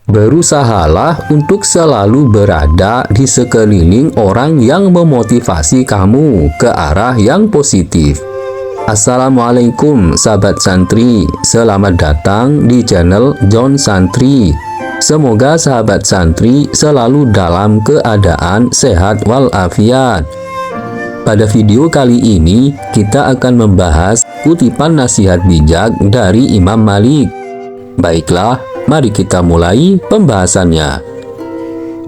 Berusahalah untuk selalu berada di sekeliling orang yang memotivasi kamu ke arah yang positif. Assalamualaikum sahabat santri, selamat datang di channel John Santri. Semoga sahabat santri selalu dalam keadaan sehat walafiat. Pada video kali ini kita akan membahas kutipan nasihat bijak dari Imam Malik. Baiklah, mari kita mulai pembahasannya.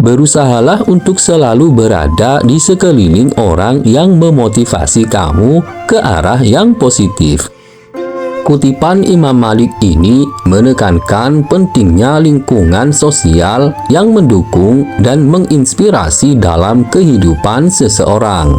Berusahalah untuk selalu berada di sekeliling orang yang memotivasi kamu ke arah yang positif. Kutipan Imam Malik ini menekankan pentingnya lingkungan sosial yang mendukung dan menginspirasi dalam kehidupan seseorang.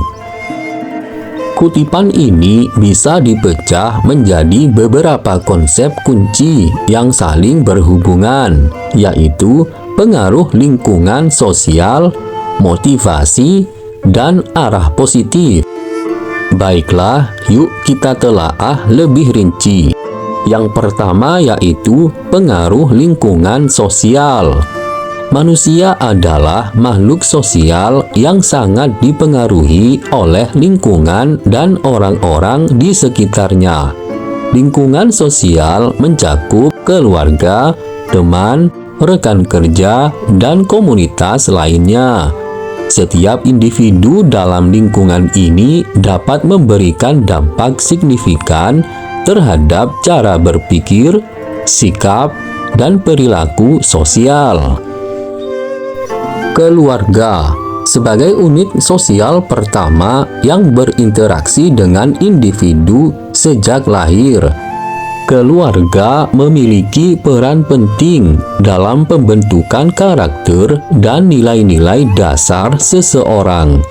Kutipan ini bisa dipecah menjadi beberapa konsep kunci yang saling berhubungan, yaitu pengaruh lingkungan sosial, motivasi, dan arah positif. Baiklah, yuk kita telaah lebih rinci. Yang pertama yaitu pengaruh lingkungan sosial. Manusia adalah makhluk sosial yang sangat dipengaruhi oleh lingkungan dan orang-orang di sekitarnya. Lingkungan sosial mencakup keluarga, teman, rekan kerja, dan komunitas lainnya. Setiap individu dalam lingkungan ini dapat memberikan dampak signifikan terhadap cara berpikir, sikap, dan perilaku sosial. Keluarga sebagai unit sosial pertama yang berinteraksi dengan individu sejak lahir. Keluarga memiliki peran penting dalam pembentukan karakter dan nilai-nilai dasar seseorang.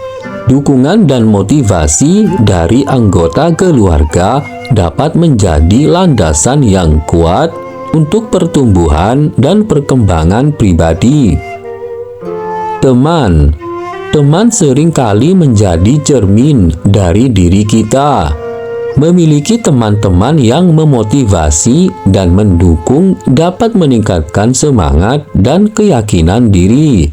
Dukungan dan motivasi dari anggota keluarga dapat menjadi landasan yang kuat untuk pertumbuhan dan perkembangan pribadi. Teman seringkali menjadi cermin dari diri kita. Memiliki teman-teman yang memotivasi dan mendukung dapat meningkatkan semangat dan keyakinan diri.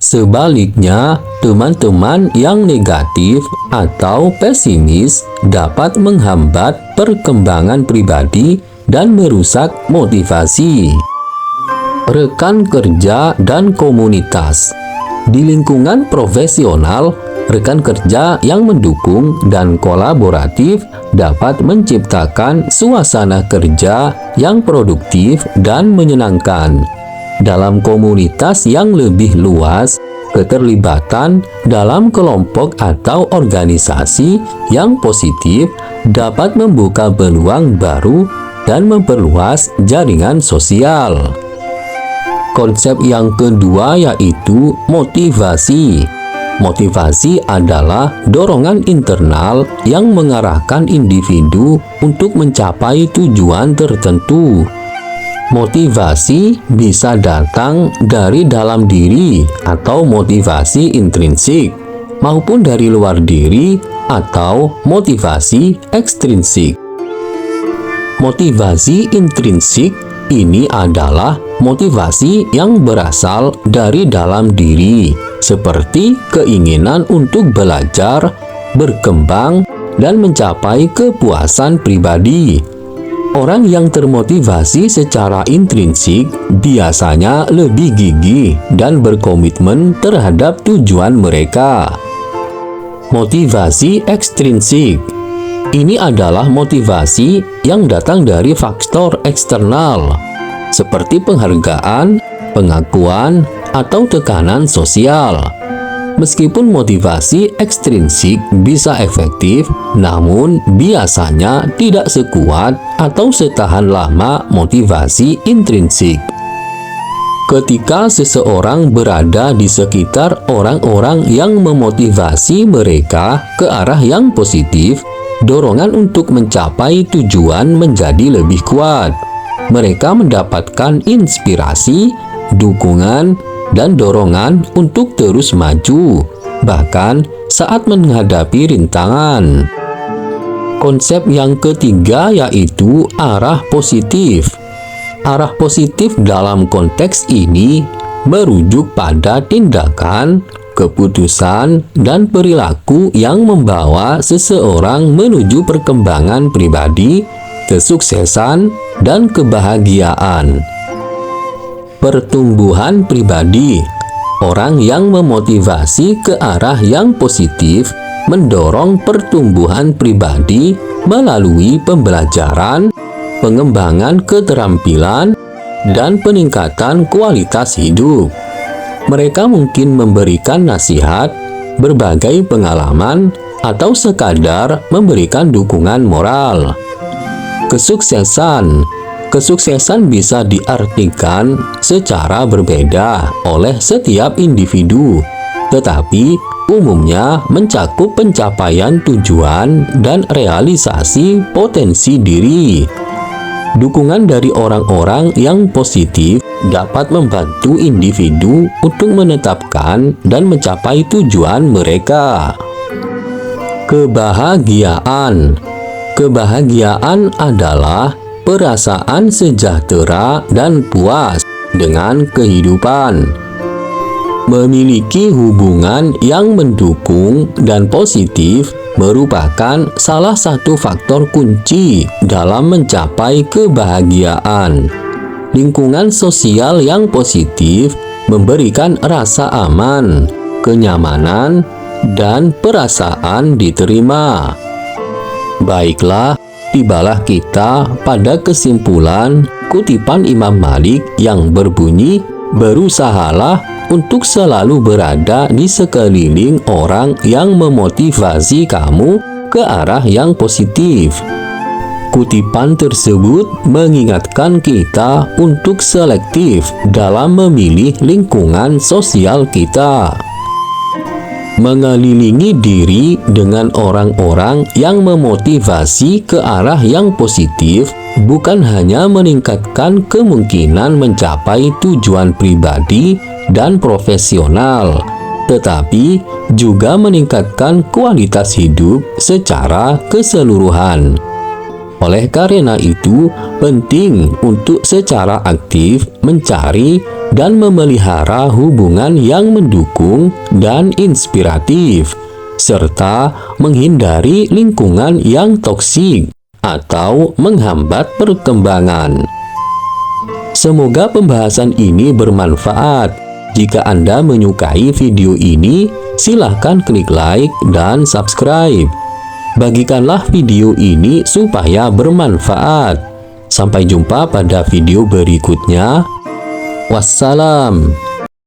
Sebaliknya, teman-teman yang negatif atau pesimis dapat menghambat perkembangan pribadi dan merusak motivasi. Rekan kerja dan komunitas. Di lingkungan profesional, rekan kerja yang mendukung dan kolaboratif dapat menciptakan suasana kerja yang produktif dan menyenangkan. Dalam komunitas yang lebih luas, keterlibatan dalam kelompok atau organisasi yang positif dapat membuka peluang baru dan memperluas jaringan sosial. Konsep yang kedua yaitu motivasi. Motivasi adalah dorongan internal yang mengarahkan individu untuk mencapai tujuan tertentu. Motivasi bisa datang dari dalam diri atau motivasi intrinsik, maupun dari luar diri atau motivasi ekstrinsik. Motivasi intrinsik ini adalah motivasi yang berasal dari dalam diri, seperti keinginan untuk belajar, berkembang, dan mencapai kepuasan pribadi. Orang yang termotivasi secara intrinsik biasanya lebih gigih dan berkomitmen terhadap tujuan mereka. Motivasi ekstrinsik ini adalah motivasi yang datang dari faktor eksternal, seperti penghargaan, pengakuan, atau tekanan sosial. Meskipun motivasi ekstrinsik bisa efektif, namun biasanya tidak sekuat atau setahan lama motivasi intrinsik. Ketika seseorang berada di sekitar orang-orang yang memotivasi mereka ke arah yang positif, dorongan untuk mencapai tujuan menjadi lebih kuat. Mereka mendapatkan inspirasi, dukungan, dan dorongan untuk terus maju, bahkan saat menghadapi rintangan. Konsep yang ketiga yaitu arah positif. Arah positif dalam konteks ini merujuk pada tindakan, keputusan, dan perilaku yang membawa seseorang menuju perkembangan pribadi, kesuksesan, dan kebahagiaan. Pertumbuhan pribadi. Orang yang memotivasi ke arah yang positif mendorong pertumbuhan pribadi melalui pembelajaran, pengembangan keterampilan, dan peningkatan kualitas hidup. Mereka mungkin memberikan nasihat, berbagai pengalaman, atau sekadar memberikan dukungan moral. Kesuksesan. Kesuksesan bisa diartikan secara berbeda oleh setiap individu, tetapi umumnya mencakup pencapaian tujuan dan realisasi potensi diri. Dukungan dari orang-orang yang positif dapat membantu individu untuk menetapkan dan mencapai tujuan mereka. Kebahagiaan. Kebahagiaan adalah perasaan sejahtera dan puas dengan kehidupan. Memiliki hubungan yang mendukung dan positif merupakan salah satu faktor kunci dalam mencapai kebahagiaan. Lingkungan sosial yang positif memberikan rasa aman, kenyamanan, dan perasaan diterima. Baiklah, tibalah kita pada kesimpulan kutipan Imam Malik yang berbunyi, "Berusahalah untuk selalu berada di sekeliling orang yang memotivasi kamu ke arah yang positif." Kutipan tersebut mengingatkan kita untuk selektif dalam memilih lingkungan sosial kita. Mengelilingi diri dengan orang-orang yang memotivasi ke arah yang positif bukan hanya meningkatkan kemungkinan mencapai tujuan pribadi dan profesional, tetapi juga meningkatkan kualitas hidup secara keseluruhan. Oleh karena itu, penting untuk secara aktif mencari dan memelihara hubungan yang mendukung dan inspiratif, serta menghindari lingkungan yang toksik atau menghambat perkembangan. Semoga pembahasan ini bermanfaat. Jika Anda menyukai video ini, silahkan klik like dan subscribe. Bagikanlah video ini supaya bermanfaat. Sampai jumpa pada video berikutnya. Wassalam.